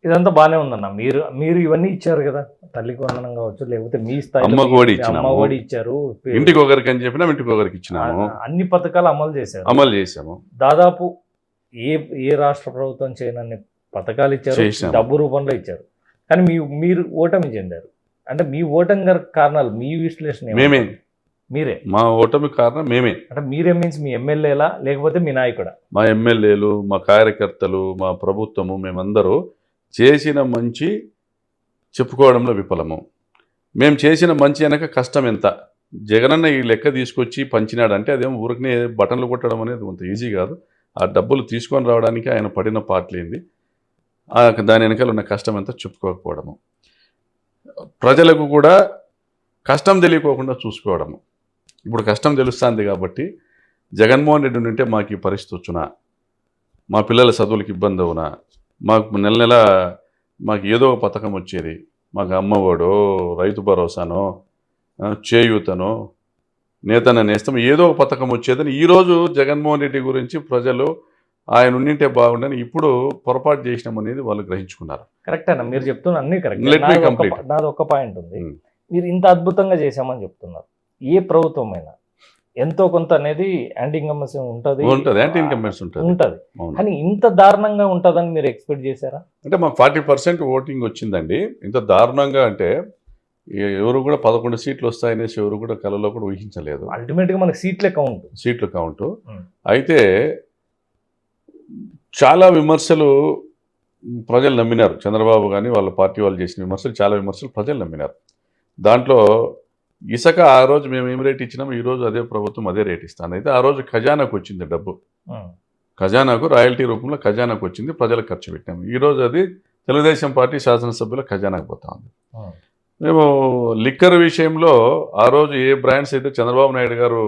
ఇదంతా బానే ఉందన్న. మీరు మీరు ఇవన్నీ ఇచ్చారు కదా! తల్లికి వందనం కావచ్చు, లేకపోతే మీ స్థాయిలో అమ్మకు మీ ఒడి అమ్మ ఇచ్చినాము. ఒడి ఇచ్చారు. ఇంటికి ఒకరికి అని చెప్పినాం, ఇంటికి ఒకరికి ఇచ్చినాము. అన్ని పథకాలు అమలు చేశారు. అమలు చేసాము. దాదాపు ఏ ఏ రాష్ట్ర ప్రభుత్వం చేయనన్ని పథకాలు ఇచ్చారు, చేశాము. డబ్బు రూపంలో ఇచ్చారు. కానీ మీరు ఓటమి చెందారు. అంటే మీ ఓటమి కారణాలు మీ విశ్లేషణ ఏమంటారు? మేమే. మీరే. మా ఓటమి కారణం మేమే. అంటే మీరే మీన్స్ మీ ఎమ్మెల్యేలా లేకపోతే మీ నాయకుడా? మా ఎమ్మెల్యేలు, మా కార్యకర్తలు, మా ప్రభుత్వము, మేమందరూ చేసిన మంచి చెప్పుకోవడంలో విఫలము. మేము చేసిన మంచి వెనక కష్టం ఎంత? జగనన్న ఈ లెక్క తీసుకొచ్చి పంచినాడంటే అదేమో ఊరికనే బటన్లు కొట్టడం అనేది అంత ఈజీ కాదు. ఆ డబ్బులు తీసుకొని రావడానికి ఆయన పడిన పాటలేంది, దాని వెనకాల ఉన్న కష్టం ఎంత చెప్పుకోకపోవడము. ప్రజలకు కూడా కష్టం తెలియకోకుండా చూసుకోవడము. ఇప్పుడు కష్టం తెలుస్తుంది కాబట్టి జగన్మోహన్ రెడ్డి ఉంటే మాకు ఈ పరిస్థితి వచ్చునా, మా పిల్లల చదువులకు ఇబ్బంది అవునా, మాకు నెల నెల మాకు ఏదో ఒక పథకం వచ్చేది, మాకు అమ్మఒడో, రైతు భరోసానో, చేయూతనో, నేతన నేస్తం ఏదో ఒక పథకం వచ్చేదని ఈరోజు జగన్మోహన్ రెడ్డి గురించి ప్రజలు ఆయన ఉండింటే బాగుండని ఇప్పుడు పొరపాటు చేసినాం అనేది వాళ్ళు గ్రహించుకున్నారు. కరెక్ట్ అన్న, మీరు చెప్తున్న అన్ని కరెక్ట్. Let me complete. నాది ఒక్క పాయింట్ ఉంది. మీరు ఇంత అద్భుతంగా చేశామని చెప్తున్నారు. ఏ ప్రభుత్వం అయినా ఎంతో కొంత అనేది యాంటీ ఇన్కంబెన్సీ ఉంటుంది, యాంటీ ఇన్కంబెన్సీ ఉంటుంది. కానీ ఇంత దారుణంగా ఉంటుందని మీరు ఎక్స్పెక్ట్ చేశారా? అంటే మాకు 40% ఓటింగ్ వచ్చిందండి. ఇంత దారుణంగా అంటే ఎవరు కూడా 11 సీట్లు వస్తాయనేసి ఎవరు కూడా కలలో కూడా ఊహించలేదు. అల్టిమేట్గా మనకి సీట్ల కౌంటు. అయితే చాలా విమర్శలు ప్రజలు నమ్మినారు. చంద్రబాబు కానీ వాళ్ళ పార్టీ వాళ్ళు చేసిన విమర్శలు, చాలా విమర్శలు ప్రజలు నమ్మినారు. దాంట్లో ఇసుక ఆ రోజు మేము ఏం రేట్ ఇచ్చినాము, ఈరోజు అదే ప్రభుత్వం అదే రేట్ ఇస్తాను. అయితే ఆ రోజు ఖజానాకు వచ్చింది డబ్బు, ఖజానాకు రాయల్టీ రూపంలో ఖజానాకు వచ్చింది, ప్రజలకు ఖర్చు పెట్టాము. ఈరోజు అది తెలుగుదేశం పార్టీ శాసనసభ్యుల ఖజానాకు పోతా ఉంది. మేము లిక్కర్ విషయంలో ఆ రోజు ఏ బ్రాండ్స్ అయితే చంద్రబాబు నాయుడు గారు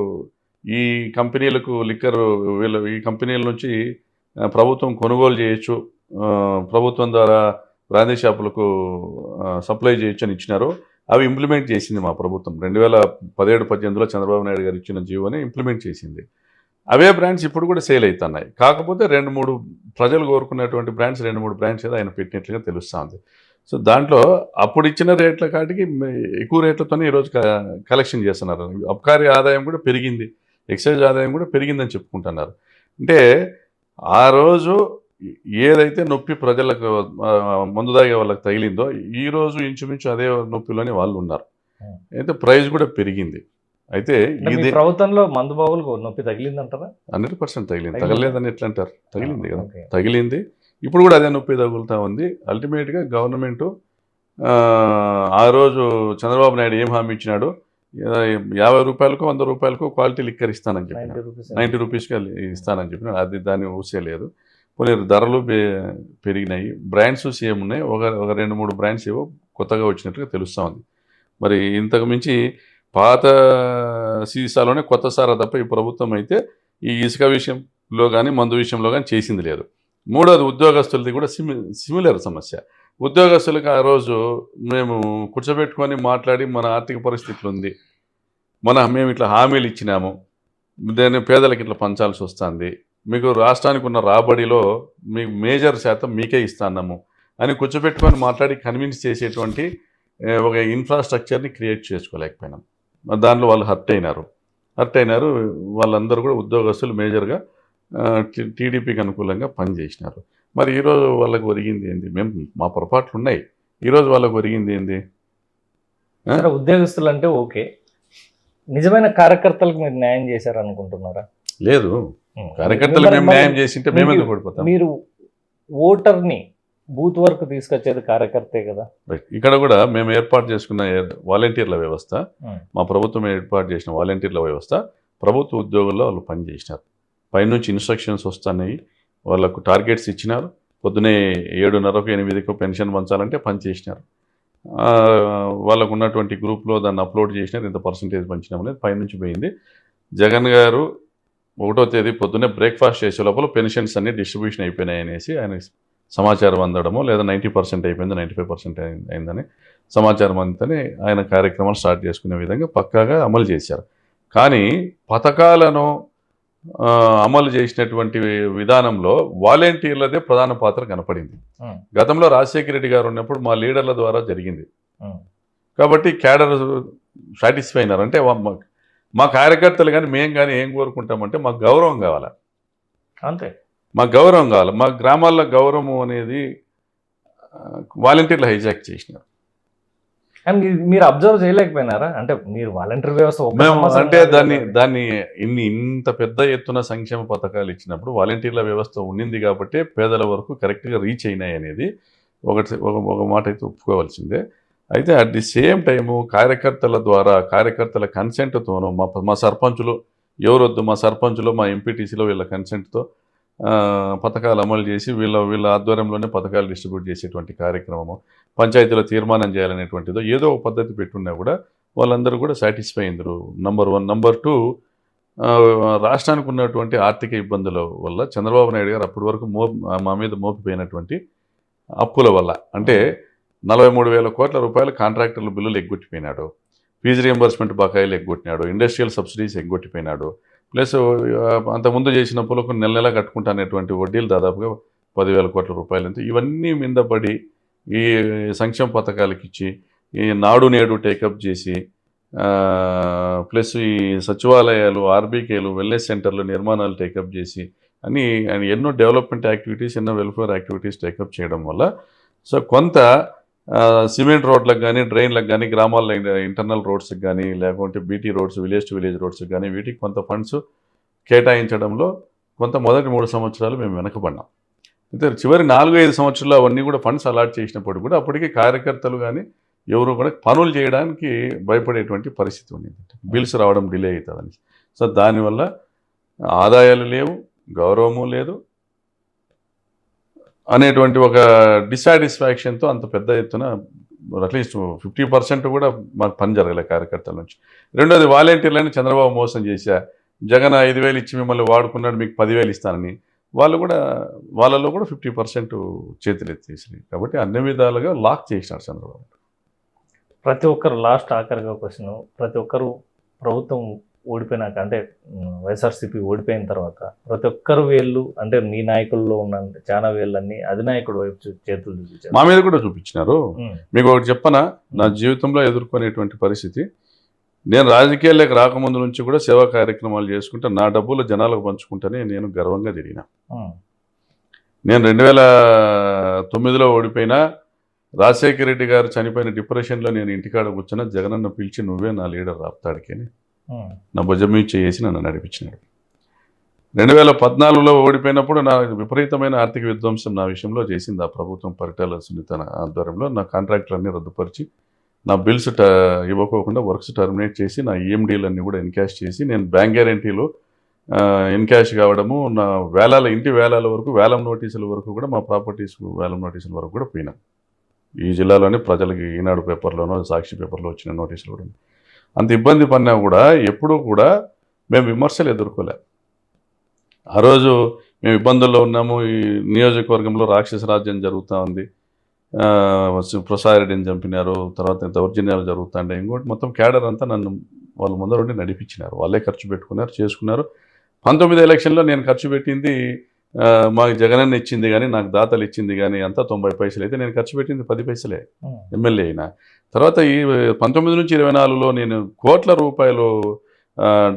ఈ కంపెనీలకు ఈ కంపెనీల నుంచి ప్రభుత్వం కొనుగోలు చేయొచ్చు, ప్రభుత్వం ద్వారా బ్రాందీ షాపులకు సప్లై చేయొచ్చు అని ఇచ్చినారు, అవి ఇంప్లిమెంట్ చేసింది మా ప్రభుత్వం. 2017-18లో చంద్రబాబు నాయుడు గారు ఇచ్చిన జీవోని ఇంప్లిమెంట్ చేసింది. అవే బ్రాండ్స్ ఇప్పుడు కూడా సేల్ అవుతున్నాయి. కాకపోతే 2-3 ప్రజలు కోరుకున్నటువంటి బ్రాండ్స్ 2-3 బ్రాండ్స్ ఏదో ఆయన పెట్టినట్లుగా తెలుస్తుంది. సో దాంట్లో అప్పుడు ఇచ్చిన రేట్ల కాటికి ఎక్కువ రేట్లతోనే ఈరోజు కలెక్షన్ చేస్తున్నారు. అబ్కారీ ఆదాయం కూడా పెరిగింది, ఎక్సైజ్ ఆదాయం కూడా పెరిగిందని చెప్పుకుంటున్నారు. అంటే ఆ రోజు ఏదైతే నొప్పి ప్రజలకు మందు తాగే వాళ్ళకి తగిలిందో ఈరోజు ఇంచుమించు అదే నొప్పిలోనే వాళ్ళు ఉన్నారు. అయితే ప్రైస్ కూడా పెరిగింది. అయితే ఇది ప్రభుత్వంలో మందు బాబులకు నొప్పి తగిలిందంటారా? 100% తగిలింది. తగలేదని ఎట్లా అంటారు? తగిలింది కదా, తగిలింది. ఇప్పుడు కూడా అదే నొప్పి తగులుతూ ఉంది. అల్టిమేట్గా గవర్నమెంటు ఆ రోజు చంద్రబాబు నాయుడు ఏం హామీ ఇచ్చినాడు, 50 రూపాయలకు 100 రూపాయలకు క్వాలిటీ లిక్కర్ ఇస్తానని చెప్పిన, 90 రూపీస్కి ఇస్తానని చెప్పిన, అది దాన్ని ఊసేయలేదు. కొన్ని ధరలు పెరిగినాయి, బ్రాండ్స్ సేమ్ ఉన్నాయి, ఒక 2-3 బ్రాండ్స్ ఏవో కొత్తగా వచ్చినట్టుగా తెలుస్తూ ఉంది. మరి ఇంతకు మించి పాత సీసాలోనే కొత్త సారా తప్ప ఈ ప్రభుత్వం అయితే ఈ ఇసుక విషయంలో కానీ మందు విషయంలో కానీ చేసింది లేదు. మూడోది ఉద్యోగస్తులది కూడా సిమిలర్ సమస్య. ఉద్యోగస్తులకు ఆ రోజు మేము కూర్చోబెట్టుకొని మాట్లాడి మన ఆర్థిక పరిస్థితులు ఉంది, మేము ఇట్లా హామీలు ఇచ్చినాము, దాన్ని పేదలకు ఇట్లా పంచాల్సి వస్తుంది, మీకు రాష్ట్రానికి ఉన్న రాబడిలో మీకు మేజర్ శాతం మీకే ఇస్తున్నాము అని కూర్చోబెట్టుకొని మాట్లాడి కన్విన్స్ చేసేటువంటి ఒక ఇన్ఫ్రాస్ట్రక్చర్ని క్రియేట్ చేసుకోలేకపోయినాం. దాంట్లో వాళ్ళు హర్ట్ అయినారు. వాళ్ళందరూ కూడా ఉద్యోగస్తులు మేజర్గా టీడీపీకి అనుకూలంగా పనిచేసినారు. మరి ఈరోజు వాళ్ళకు ఒరిగింది ఏంది? మా పొరపాట్లు ఉన్నాయి, ఈరోజు వాళ్ళకు ఒరిగింది ఏంది? ఉద్యోగస్తులు అంటే ఓకే, నిజమైన కార్యకర్తలకు మీరు న్యాయం చేశారు అనుకుంటున్నారా? లేదు, కార్యకర్తలు మేము న్యాయం చేసింటే మేము ఎందుకు ఓడిపోతాం? మీరు ఓటర్ని బూత్ వరకు తీసుకొచ్చేది కార్యకర్తే కదా. ఇక్కడ కూడా మేము ఏర్పాటు చేసుకున్న వాలంటీర్ల వ్యవస్థ, మా ప్రభుత్వం ఏర్పాటు చేసిన వాలంటీర్ల వ్యవస్థ, ప్రభుత్వ ఉద్యోగుల్లో వాళ్ళు పనిచేసినారు. పైనుంచి ఇన్స్ట్రక్షన్స్ వస్తున్నాయి, వాళ్ళకు టార్గెట్స్ ఇచ్చినారు. పొద్దునే 7:30కు 8కు పెన్షన్ పంచాలంటే పనిచేసినారు. వాళ్ళకు ఉన్నటువంటి గ్రూప్లో దాన్ని అప్లోడ్ చేసినారు, ఇంత పర్సంటేజ్ పంచినాం అనేది పైనుంచి పోయింది. జగన్ గారు 1వ తేదీ పొద్దున్నే బ్రేక్ఫాస్ట్ చేసే లోపల పెన్షన్స్ అన్ని డిస్ట్రిబ్యూషన్ అయిపోయినాయి అనేసి ఆయన సమాచారం అందడము, లేదా 90% అయిపోయింది, 95% అయిందని సమాచారం అంతని ఆయన కార్యక్రమాలు స్టార్ట్ చేసుకునే విధంగా పక్కాగా అమలు చేశారు. కానీ పథకాలను అమలు చేసినటువంటి విధానంలో వాలంటీర్లదే ప్రధాన పాత్ర కనపడింది. ఉమ్, గతంలో రాజశేఖర రెడ్డి గారు ఉన్నప్పుడు మా లీడర్ల ద్వారా జరిగింది. ఉమ్, కాబట్టి క్యాడర్ సాటిస్ఫై అయినారు. అంటే మా కార్యకర్తలు కానీ మేము కానీ ఏం కోరుకుంటామంటే మాకు గౌరవం కావాలి. అంతే. మాకు గౌరవం కావాలి. మా గ్రామాల్లో గౌరవం అనేది వాలంటీర్లు హైజాక్ చేసినారు. కానీ మీరు అబ్జర్వ్ చేయలేకపోయినారా? అంటే మీరు వాలంటీర్ వ్యవస్థ ఒక్క మేము సంవత్సరం అంటే కాదు దాన్ని కదా. దాన్ని ఇంత పెద్ద ఎత్తున సంక్షేమ పథకాలు ఇచ్చినప్పుడు వాలంటీర్ల వ్యవస్థ ఉండింది కాబట్టి పేదల వరకు కరెక్ట్గా రీచ్ అయినాయి అనేది ఒక మాట అయితే ఒప్పుకోవాల్సిందే. అయితే అట్ ది సేమ్ టైము కార్యకర్తల ద్వారా కార్యకర్తల కన్సెంట్తోనూ మా సర్పంచులు ఎవరొద్దు, మా సర్పంచులు మా ఎంపీటీసీలో వీళ్ళ కన్సెంట్తో పథకాలు అమలు చేసి వీళ్ళ ఆధ్వర్యంలోనే పథకాలు డిస్ట్రిబ్యూట్ చేసేటువంటి కార్యక్రమము, పంచాయతీలో తీర్మానం చేయాలనేటువంటిదో ఏదో ఒక పద్ధతి పెట్టున్నా కూడా వాళ్ళందరూ కూడా సాటిస్ఫై అయిందరు. నంబర్ 1. నంబర్ 2, రాష్ట్రానికి ఉన్నటువంటి ఆర్థిక ఇబ్బందుల వల్ల చంద్రబాబు నాయుడు గారు అప్పటి వరకు మా మీద మోపిపోయినటువంటి అప్పుల వల్ల, అంటే 43,000 కోట్ల రూపాయలు కాంట్రాక్టర్ల బిల్లులు ఎగ్గొట్టిపోయినాడు, ఫీజు రియంబర్స్మెంట్ బకాయిలు ఎగ్గొట్టినాడు, ఇండస్ట్రియల్ సబ్సిడీస్ ఎగ్గొట్టిపోయినాడు, ప్లస్ అంతకుముందు చేసిన అప్పులకు నెల నెల కట్టుకుంటానేటువంటి వడ్డీలు దాదాపుగా 10,000 కోట్ల రూపాయలు. అంతే ఇవన్నీ మీద పడి ఈ సంక్షేమ పథకాలకి ఇచ్చి ఈ నాడు నేడు టేకప్ చేసి ప్లస్ ఈ సచివాలయాలు, ఆర్బీకేలు, వెల్నెస్ సెంటర్లు నిర్మాణాలు టేకప్ చేసి అని ఎన్నో డెవలప్మెంట్ యాక్టివిటీస్, ఎన్నో వెల్ఫేర్ యాక్టివిటీస్ టేకప్ చేయడం వల్ల సో కొంత సిమెంట్ రోడ్లకు కానీ, డ్రైన్లకు కానీ, గ్రామాల్లో ఇంటర్నల్ రోడ్స్కి కానీ, లేకుంటే BT roads, village to village రోడ్స్కి కానీ వీటికి కొంత ఫండ్స్ కేటాయించడంలో కొంత మొదటి 3 సంవత్సరాలు మేము వెనకబడ్డాం. అయితే చివరి 4-5 సంవత్సరాలు అవన్నీ కూడా ఫండ్స్ అలాట్ చేసినప్పుడు కూడా అప్పటికి కార్యకర్తలు కానీ ఎవరు కూడా పనులు చేయడానికి భయపడేటువంటి పరిస్థితి ఉంది. బిల్స్ రావడం డిలే అవుతుందని. సో దానివల్ల ఆదాయాలు లేవు, గౌరవము లేదు అనేటువంటి ఒక డిసాటిస్ఫాక్షన్తో అంత పెద్ద ఎత్తున అట్లీస్ట్ 50% కూడా మాకు పని జరగలే కార్యకర్తల నుంచి. రెండోది వాలంటీర్లని చంద్రబాబు మోసం చేశా, జగన్ 5,000 ఇచ్చి మిమ్మల్ని వాడుకున్నాడు, మీకు 10,000 ఇస్తానని వాళ్ళలో కూడా 50% చేతులు ఎత్తేసినాయి. కాబట్టి అన్ని విధాలుగా లాక్ చేసినారు చంద్రబాబు. ప్రతి ఒక్కరు లాస్ట్ ఆఖరిగా క్వశ్చన్, ప్రతి ఒక్కరు ప్రభుత్వం ఓడిపోయినాక అంటే వైఎస్ఆర్సీపీ ఓడిపోయిన తర్వాత ప్రతి ఒక్కరు వేళ్ళు అంటే మీ నాయకుల్లో ఉన్న చాలా వేళ్ళన్నీ అధినాయకుడు వైపు చేతులు చూపించారు. మా మీద కూడా చూపించినారు. మీకు ఒకటి చెప్పనా, నా జీవితంలో ఎదుర్కొనేటువంటి పరిస్థితి, నేను రాజకీయాల్లోకి రాకముందు నుంచి కూడా సేవా కార్యక్రమాలు చేసుకుంటా నా డబ్బులు జనాలకు పంచుకుంటానే నేను గర్వంగా తిరిగిన. నేను 2009లో ఓడిపోయినా, రాజశేఖర రెడ్డి గారు చనిపోయిన డిప్రెషన్లో నేను ఇంటికాడ కూర్చున్నా, జగనన్న పిలిచి నువ్వే నా లీడర్ రాపుతాడికి అని నా భుజం మీద చేసి నన్ను నడిపించినాడు. 2014లో ఓడిపోయినప్పుడు నా విపరీతమైన ఆర్థిక విధ్వంసం నా విషయంలో చేసింది ఆ ప్రభుత్వం. పరిటాల సునీత ఆధ్వర్యంలో నా కాంట్రాక్టులన్నీ రద్దుపరిచి, నా బిల్స్ ఇవ్వకోకుండా వర్క్స్ టర్మినేట్ చేసి, నా ఈఎండీలన్నీ కూడా ఎన్కాష్ చేసి, నేను బ్యాంక్ గ్యారంటీలో ఎన్కాష్ కావడము, నా ఇంటి వేలాల వరకు, వేలం నోటీసుల వరకు కూడా, మా ప్రాపర్టీస్ వేలం నోటీసుల వరకు కూడా పోయినా. ఈ జిల్లాలోనే ప్రజలకి ఈనాడు పేపర్లోనో సాక్షి పేపర్లో వచ్చిన నోటీసులు కూడా. అంత ఇబ్బంది పడినా కూడా ఎప్పుడూ కూడా మేము విమర్శలు ఎదుర్కోలే. ఆ రోజు మేము ఇబ్బందుల్లో ఉన్నాము, ఈ నియోజకవర్గంలో రాక్షస రాజ్యం జరుగుతూ ఉంది, ప్రసాద్ రెడ్డిని చంపినారు, తర్వాత దౌర్జన్యాలు జరుగుతుండే, ఇంకోటి మొత్తం క్యాడర్ అంతా నన్ను వాళ్ళ ముందర ఉండి నడిపించినారు. వాళ్ళే ఖర్చు పెట్టుకున్నారు, చేసుకున్నారు. 19 ఎలక్షన్లో నేను ఖర్చు పెట్టింది మాకు జగనన్న ఇచ్చింది కానీ, నాకు దాతలు ఇచ్చింది కానీ అంతా 90 పైసలు అయితే నేను ఖర్చు పెట్టింది 10 పైసలే ఎమ్మెల్యే అయినా. తర్వాత ఈ 19 నుంచి 24లో నేను కోట్ల రూపాయలు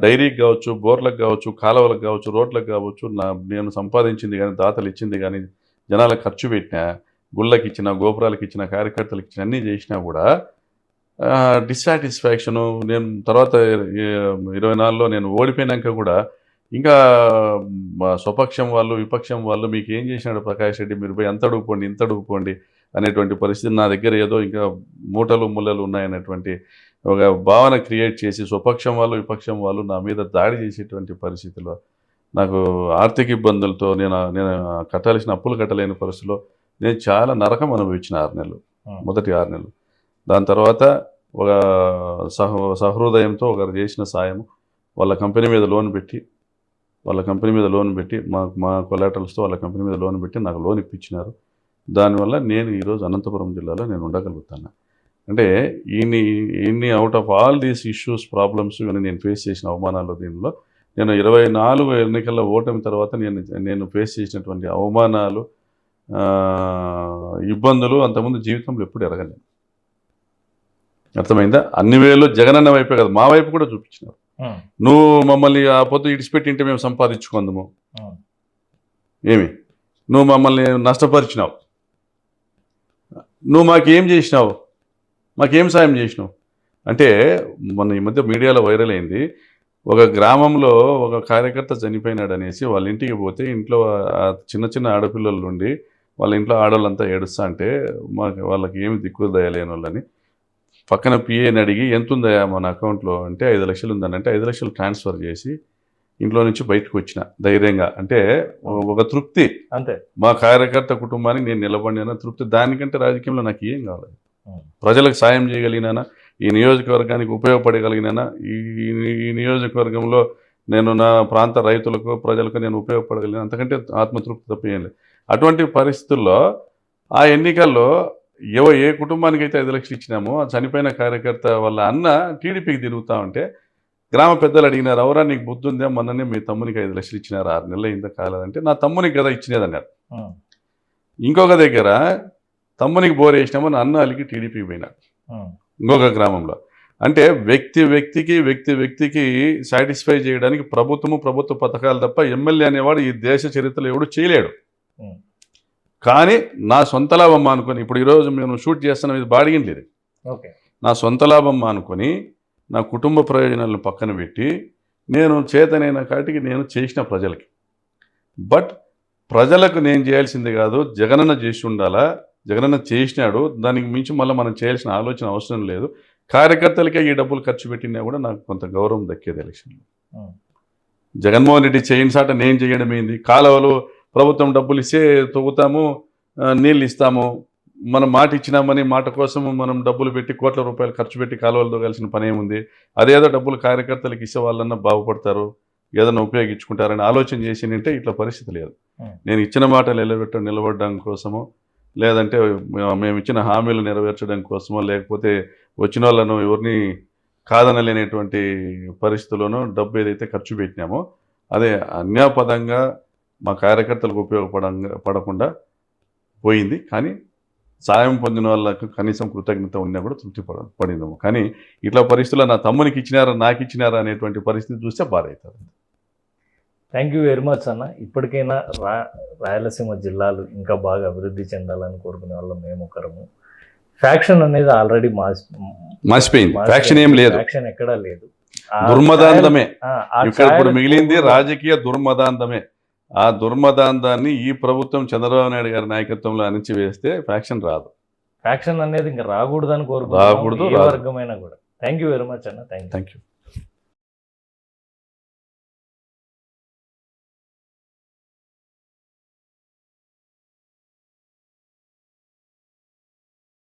డైరీకి కావచ్చు, బోర్లకు కావచ్చు, కాలువలకు కావచ్చు, రోడ్లకు కావచ్చు నేను సంపాదించింది కానీ, దాతలు ఇచ్చింది కానీ, జనాలకు ఖర్చు పెట్టినా, గుళ్ళకి ఇచ్చిన, గోపురాలకు ఇచ్చిన, కార్యకర్తలకు ఇచ్చిన అన్నీ చేసినా కూడా డిస్సాటిస్ఫాక్షను. నేను తర్వాత 24లో నేను ఓడిపోయినాక కూడా ఇంకా స్వపక్షం వాళ్ళు, విపక్షం వాళ్ళు, మీకు ఏం చేసినాడు ప్రకాష్ రెడ్డి, మీరు పోయి అంత అడుగుపోండి, ఇంత అడుగుపోండి అనేటువంటి పరిస్థితి, నా దగ్గర ఏదో ఇంకా మూటలు ముళ్ళలు ఉన్నాయనేటువంటి ఒక భావన క్రియేట్ చేసి స్వపక్షం వాళ్ళు, విపక్షం వాళ్ళు నా మీద దాడి చేసేటువంటి పరిస్థితిలో, నాకు ఆర్థిక ఇబ్బందులతో నేను కట్టాల్సిన అప్పులు కట్టలేని పరిస్థితిలో నేను చాలా నరకం అనుభవించిన 6 నెలలు, మొదటి 6 నెలలు. దాని తర్వాత ఒక సహృదయంతో ఒకరు చేసిన సాయం, వాళ్ళ కంపెనీ మీద లోన్ పెట్టి మా కొలాటరల్స్తో వాళ్ళ కంపెనీ మీద లోన్ పెట్టి నాకు లోన్ ఇప్పించినారు. దానివల్ల నేను ఈరోజు అనంతపురం జిల్లాలో నేను ఉండగలుగుతాను. అంటే ఇన్ని out of all these issues, problems, ఇవన్నీ నేను ఫేస్ చేసిన అవమానాలు, దీనిలో నేను 24 ఎన్నికల ఓటమి తర్వాత నేను ఫేస్ చేసినటువంటి అవమానాలు, ఇబ్బందులు అంతకుముందు జీవితంలో ఎప్పుడు ఎరగలేదు. అర్థమైందా? అన్ని వేలు జగనన్న వైపే కదా, మా వైపు కూడా చూపించినారు. నువ్వు మమ్మల్ని ఆ పొద్దు ఇడిచిపెట్టింటే మేము సంపాదించుకుందాము, ఏమి నువ్వు మమ్మల్ని నష్టపరిచినావు, నువ్వు మాకేం చేసినావు, మాకేం సాయం చేసినావు అంటే, మొన్న ఈ మధ్య మీడియాలో వైరల్ అయింది. ఒక గ్రామంలో ఒక కార్యకర్త చనిపోయినాడు అనేసి వాళ్ళ ఇంటికి పోతే ఇంట్లో చిన్న చిన్న ఆడపిల్లలు ఉండి వాళ్ళ ఇంట్లో ఆడవాళ్ళంతా ఏడుస్తా అంటే వాళ్ళకి ఏమి దిక్కు దయలేని వాళ్ళని పక్కన పిఏని అడిగి ఎంత ఉందయా మన అకౌంట్లో అంటే 5 లక్షలు ఉందని అంటే 5 లక్షలు ట్రాన్స్ఫర్ చేసి ఇంట్లో నుంచి బయటకు వచ్చిన ధైర్యంగా. అంటే ఒక తృప్తి, అంతే, మా కార్యకర్త కుటుంబానికి నేను నిలబడిన తృప్తి. దానికంటే రాజకీయంలో నాకు ఏం కావాలి? ప్రజలకు సాయం చేయగలిగినానా, ఈ నియోజకవర్గానికి ఉపయోగపడగలిగినానా, ఈ నియోజకవర్గంలో నేను నా ప్రాంత రైతులకు ప్రజలకు నేను ఉపయోగపడగలిగిన, అంతకంటే ఆత్మతృప్తి తప్ప ఏం లేదు. అటువంటి పరిస్థితుల్లో ఆ ఎన్నికల్లో ఏ కుటుంబానికి అయితే 5 లక్షలు ఇచ్చినామో ఆ చనిపోయిన కార్యకర్త వాళ్ళ అన్న టీడీపీకి తిరుగుతా ఉంటే గ్రామ పెద్దలు అడిగినారు, ఎవరా నీకు బుద్ధి ఉందా, మొన్ననే మీ తమ్మునికి 5 లక్షలు ఇచ్చినారు, 6 నెలలు ఇంత కాలేదంటే నా తమ్మునికి కదా ఇచ్చినదన్నారు. ఇంకొక దగ్గర తమ్మునికి బోర్ వేసినామని అన్న అలికి టీడీపీకి పోయినాడు ఇంకొక గ్రామంలో. అంటే వ్యక్తి వ్యక్తికి సాటిస్ఫై చేయడానికి ప్రభుత్వ పథకాలు తప్ప ఎమ్మెల్యే అనేవాడు ఈ దేశ చరిత్రలో ఎవడు చేయలేడు. కానీ నా సొంత లాభం అనుకొని, ఇప్పుడు ఈరోజు మేము షూట్ చేస్తున్నాం, ఇది బాడిగింది ఇది, నా సొంత లాభం అనుకొని నా కుటుంబ ప్రయోజనాలను పక్కన పెట్టి నేను చేతనైన కాటికి నేను చేసిన ప్రజలకి. బట్ ప్రజలకు నేను చేయాల్సింది కాదు, జగనన్న చేసి ఉండాలా, జగనన్న చేసినాడు, దానికి మించి మళ్ళీ మనం చేయాల్సిన ఆలోచన అవసరం లేదు. కార్యకర్తలకే ఈ డబ్బులు ఖర్చు పెట్టినా కూడా నాకు కొంత గౌరవం దక్కేది ఎలక్షన్లో. జగన్మోహన్ రెడ్డి చేయని సాట నేను చేయడం ఏంది? కాలువలు ప్రభుత్వం డబ్బులు ఇస్తే తవ్వుతాము, నీళ్ళు ఇస్తాము, మనం మాట ఇచ్చినామని మాట కోసం మనం డబ్బులు పెట్టి కోట్ల రూపాయలు ఖర్చు పెట్టి కాలువలు తోగాల్సిన పని ఏముంది? అదేదో డబ్బులు కార్యకర్తలకు ఇచ్చే వాళ్ళన్నా బాగుపడతారు, ఏదైనా ఉపయోగించుకుంటారని ఆలోచన చేసినంటే ఇట్లా పరిస్థితి లేదు. నేను ఇచ్చిన మాటలు నిలబడడం కోసమో, లేదంటే మేము ఇచ్చిన హామీలు నెరవేర్చడం కోసమో, లేకపోతే వచ్చిన వాళ్ళను ఎవరిని కాదనలేనటువంటి పరిస్థితుల్లోనూ డబ్బు ఏదైతే ఖర్చు పెట్టినామో అదే అన్యాపదంగా మా కార్యకర్తలకు ఉపయోగపడకుండా పోయింది. కానీ సాయం పొందిన వాళ్ళకు కనీసం కృతజ్ఞత ఉన్నా కూడా తృప్తి పడిందేమో. కానీ ఇట్లా పరిస్థితుల్లో నా తమ్మునికి ఇచ్చినారా నాకు ఇచ్చినారా అనేటువంటి పరిస్థితి చూస్తే బాధ అవుతుంది. థ్యాంక్ యూ వెరీ మచ్ అన్న. ఇప్పటికైనా రాయలసీమ జిల్లాలు ఇంకా బాగా అభివృద్ధి చెందాలని కోరుకునే వాళ్ళం మేము ఒకరము. ఫ్యాక్షన్ అనేది ఆల్రెడీ మాసిపోయింది, ఫ్యాక్షన్ ఏం లేదు, ఫ్యాక్షన్ ఎక్కడా లేదు, దుర్మదాంతమే. ఇక్కడ ఇప్పుడు మిగిలింది రాజకీయ దుర్మదాంతమే. ఆ దుర్మదాంతాన్ని ఈ ప్రభుత్వం చంద్రబాబు నాయుడు గారి నాయకత్వంలో అణిచివేస్తే ఫ్యాక్షన్ రాదు. ఫ్యాక్షన్ అనేది ఇంకా రాకూడదని కోరుకుంటున్నాం, ఏ వర్గమైనా కూడా. థ్యాంక్ యూ వెరీ మచ్ అన్న. Thank you.